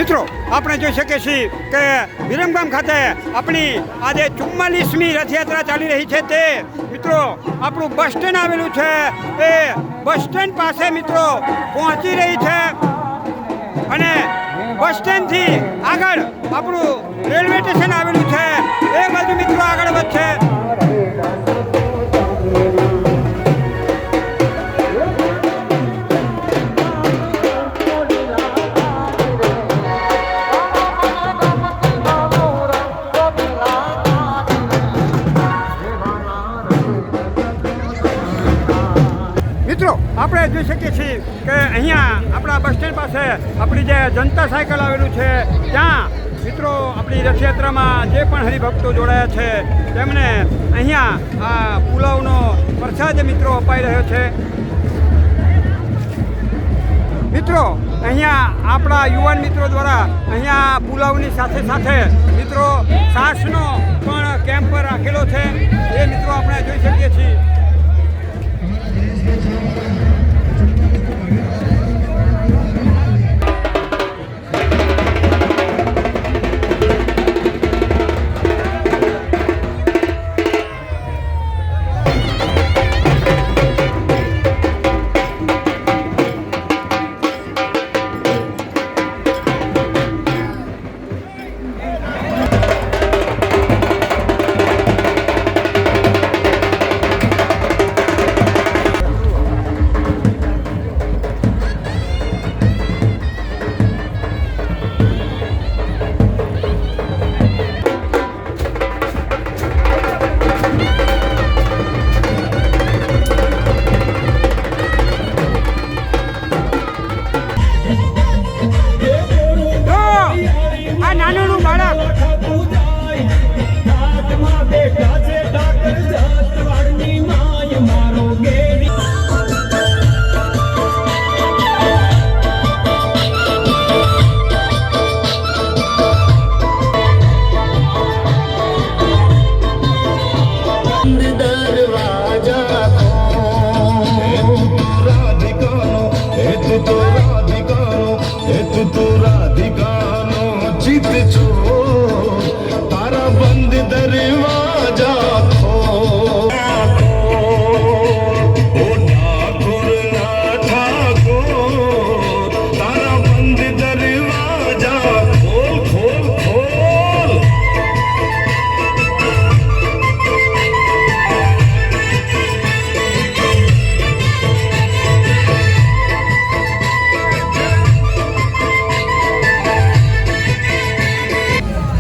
મિત્રો આપણે જોઈ શકીએ છીએ કે વિરમગામ ખાતે આપણી આજે 44મી રથયાત્રા ચાલી રહી છે તે મિત્રો આપણું બસ સ્ટેન્ડ આવેલું છે એ બસ સ્ટેન્ડ પાસે મિત્રો પહોંચી રહી છે અને બસ સ્ટેન્ડથી આગળ આપણું રેલવે સ્ટેશન આવેલું છે એ બાજુ મિત્રો આગળ વધશે। મિત્રો આપણે જોઈ શકીએ છીએ કે અહીંયા આપણા બસ સ્ટેન્ડ પાસે આપણી જે જનતા સાયકલ આવેલું છે ત્યાં મિત્રો આપણી રથયાત્રામાં જે પણ હરિભક્તો જોડાયા છે તેમને અહીંયા આ પુલાવનો પ્રસાદ મિત્રો અપાઈ રહ્યો છે। મિત્રો અહીંયા આપણા યુવાન મિત્રો દ્વારા અહીંયા પુલાવની સાથે સાથે મિત્રો છાશનો પણ કેમ્પ રાખેલો છે એ મિત્રો આપણે જોઈ શકીએ છીએ।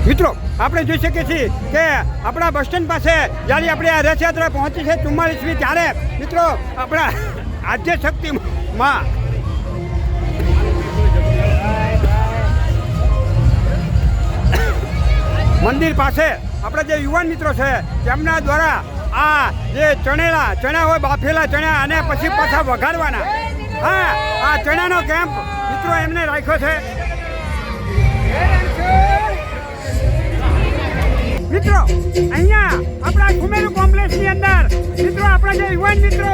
મિત્રો આપણે જોઈ શકીએ છીએ કે આપણા બસ સ્ટેન્ડ પાસે જ્યારે આપણે આ રથયાત્રા પહોંચી છે 44મી ત્યારે મિત્રો આપણા આદ્ય શક્તિમાં મંદિર પાસે આપણા જે યુવાન મિત્રો છે તેમના દ્વારા આ જે ચણા હોય બાફેલા ચણા અને પછી પાછા વઘારવાના હા આ ચણાનો કેમ્પ મિત્રો એમને રાખ્યો છે। મિત્રો અહીંયા આપણા કુમેરુ કોમ્પ્લેક્સની અંદર મિત્રો આપણા જે યુવાન મિત્રો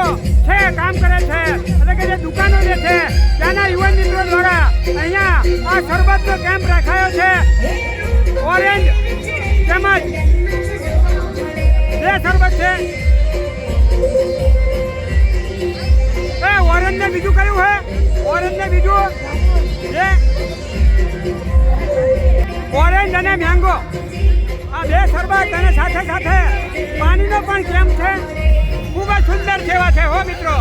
છે કામ કરે છે એટલે કે જે દુકાનો જે છે ત્યાંના યુવાન મિત્રો દ્વારા અહીંયા આ શરબતનો કેમ્પ રાખાયો છે। ઓરેન્જ તેમજ બે શરબત છે એ ઓરેન્જ ને બીજું કયું છે ઓરેન્જ ને બીજું જે ઓરેન્જ અને મેંગો આ બે શરબત અને સાથે સાથે પાણીનો પણ કેમ્પ છે ખૂબ જ સુંદર સેવા છે હો મિત્રો।